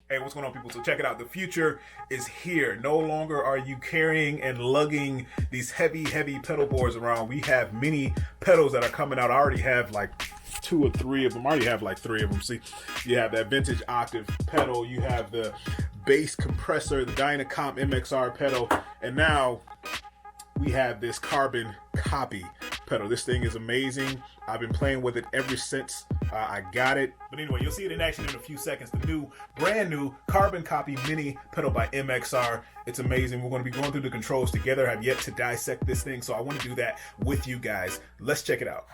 Hey, what's going on, people? So check it out. The future is here. No longer are you carrying and lugging these heavy pedal boards around. We have mini pedals that are coming out. I already have like two or three of them. I already have like three of them. See, you have that vintage Octave pedal. You have the bass compressor, the Dyna Comp MXR pedal. And now we have this carbon copy pedal. This thing is amazing. I've been playing with it ever since I got it. But anyway, you'll see it in action in a few seconds. The brand new carbon copy mini pedal by MXR. It's amazing. We're going to be going through the controls together. I've yet to dissect this thing, so I want to do that with you guys. Let's check it out.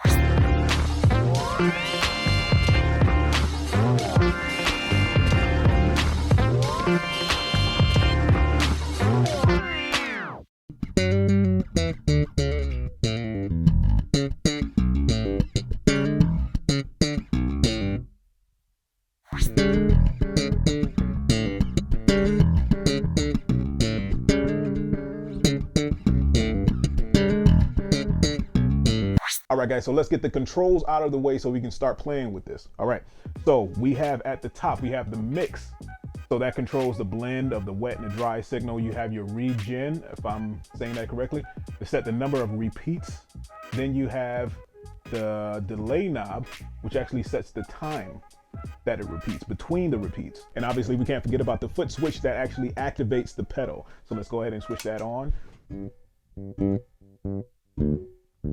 All right, guys, so let's get the controls out of the way so we can start playing with this. All right, so we have at the top, we have the mix. So that controls the blend of the wet and the dry signal. You have your regen, if I'm saying that correctly, to set the number of repeats. Then you have the delay knob, which actually sets the time that it repeats between the repeats. And obviously we can't forget about the foot switch that actually activates the pedal. So let's go ahead and switch that on.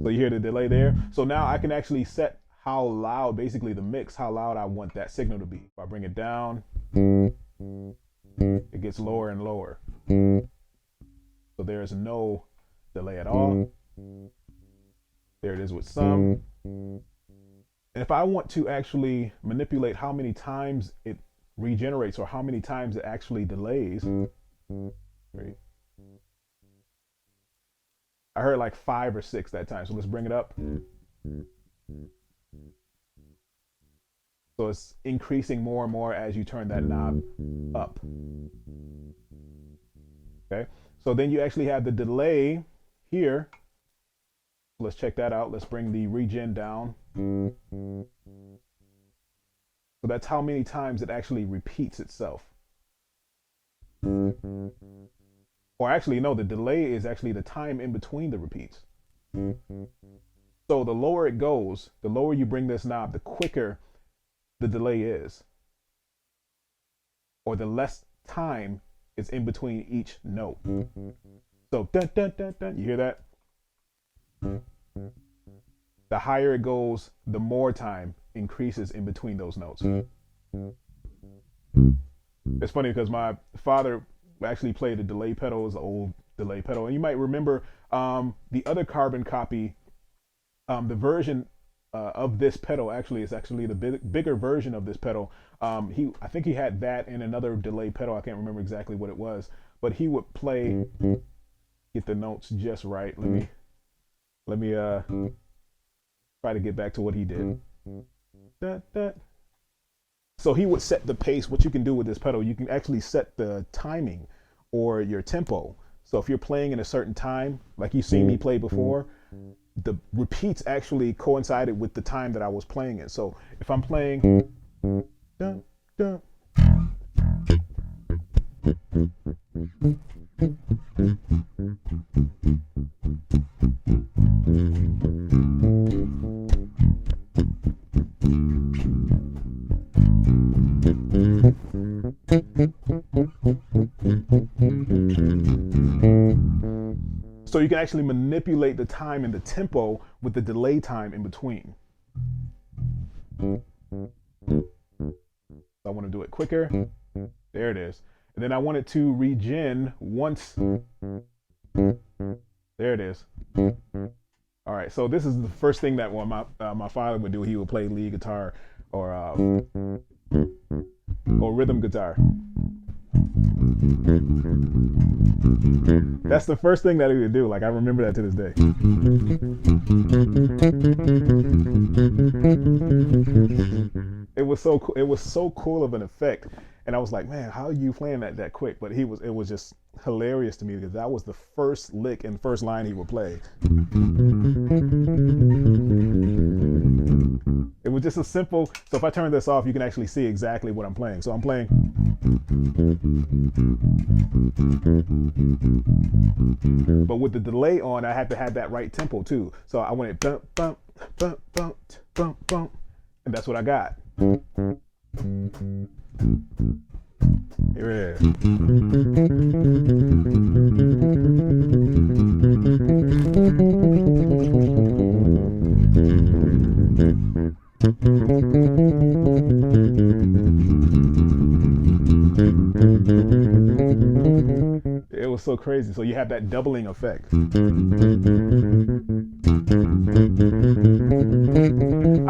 So you hear the delay there. So now I can actually set how loud, basically the mix, how loud I want that signal to be. If I bring it down, it gets lower and lower. So there's no delay at all. There it is with some. And if I want to actually manipulate how many times it regenerates or how many times it actually delays, I heard like 5 or 6 that time. So let's bring it up. So it's increasing more and more as you turn that knob up. Okay. So then you actually have the delay here. Let's check that out. Let's bring the regen down. So that's how many times it actually repeats itself. Or actually, no, the delay is actually the time in between the repeats. So the lower it goes, the lower you bring this knob, the quicker the delay is. Or the less time is in between each note. So, dun, dun, dun, dun, you hear that? The higher it goes, the more time increases in between those notes. It's funny because my father actually played the delay pedal, is an old delay pedal. And you might remember the other carbon copy, the version of this pedal actually is actually the bigger version of this pedal. I think he had that and another delay pedal. I can't remember exactly what it was, but he would play, get the notes just right. Let me try to get back to what he did. So he would set the pace. What you can do with this pedal, you can actually set the timing or your tempo. So if you're playing in a certain time, like you've seen me play before, the repeats actually coincided with the time that I was playing it. So if I'm playing, dun, dun, so you can actually manipulate the time and the tempo with the delay time in between. I want to do it quicker. There it is. And then I want it to regen once. There it is. All right, so this is the first thing that my father would do. He would play lead guitar or rhythm guitar. That's the first thing that he would do. Like I remember that to this day. It was so cool. It was so cool of an effect, and I was like, man, how are you playing that quick? But it was just hilarious to me because that was the first lick and first line he would play. It was just a simple, so if I turn this off, you can actually see exactly what I'm playing. So I'm playing. But with the delay on, I had to have that right tempo too. So I went bump, bump, bump, bump, bump, bump, and that's what I got. Here it is. It was so crazy. So you have that doubling effect. I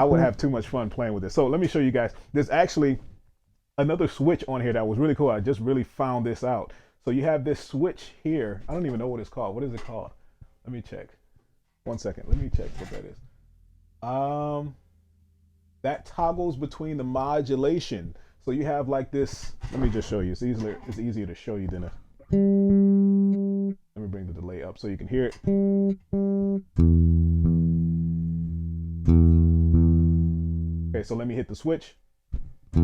would have too much fun playing with this. So let me show you guys. There's actually another switch on here that was really cool. I just really found this out. So you have this switch here. I don't even know what it's called. What is it called? Let me check. 1 second. Let me check what that is. That toggles between the modulation. So you have like this. Let me just show you. It's easier to show you than a. Let me bring the delay up so you can hear it. Okay, so let me hit the switch. You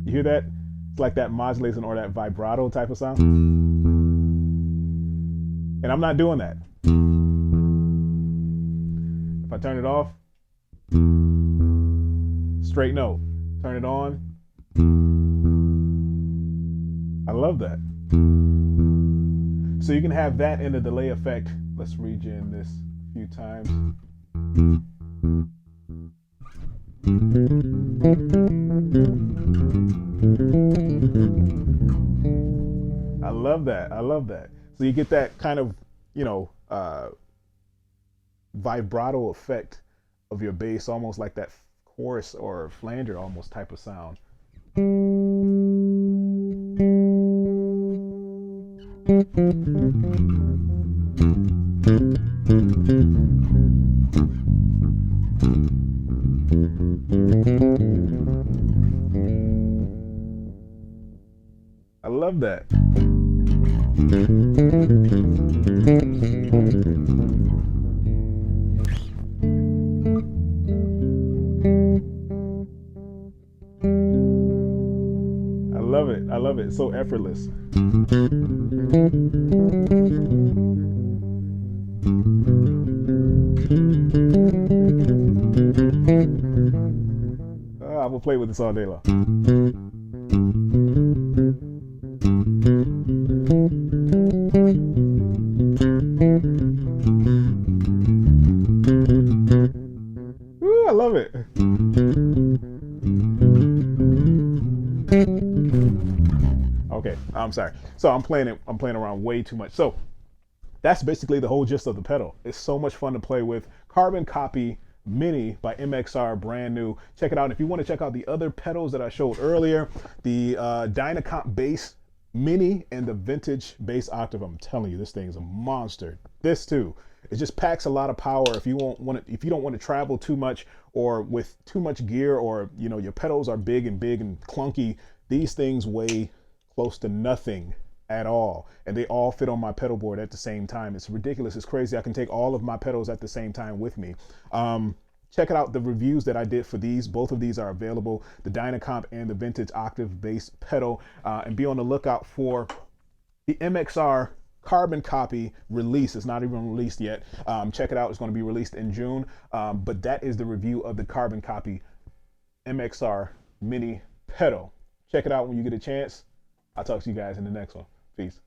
hear that? It's like that modulation or that vibrato type of sound. And I'm not doing that. If I turn it off, straight note. Turn it on. I love that. So you can have that in the delay effect. Let's regen this a few times. I love that. I love that. So you get that kind of, you know, vibrato effect of your bass, almost like that chorus or flanger almost type of sound. I love that. I love it. I love it. It's so effortless. I will play with this all day long. Ooh, I love it. Okay, I'm sorry. So I'm playing around way too much. So that's basically the whole gist of the pedal. It's so much fun to play with. Carbon Copy Mini by MXR, brand new. Check it out. If you want to check out the other pedals that I showed earlier, the Dyna Comp bass Mini and the vintage bass Octave, I'm telling you, this thing is a monster. This too, it just packs a lot of power. If you don't want to travel too much or with too much gear, or you know your pedals are big and clunky, these things weigh close to nothing at all, and they all fit on my pedal board at the same time. It's ridiculous. It's crazy. I can take all of my pedals at the same time with me. Check out the reviews that I did for these. Both of these are available, the Dyna Comp and the vintage Octave bass pedal, and be on the lookout for the MXR Carbon Copy release. It's not even released yet. Check it out. It's going to be released in June, but that is the review of the Carbon Copy MXR Mini pedal. Check it out when you get a chance. I'll talk to you guys in the next one. Peace.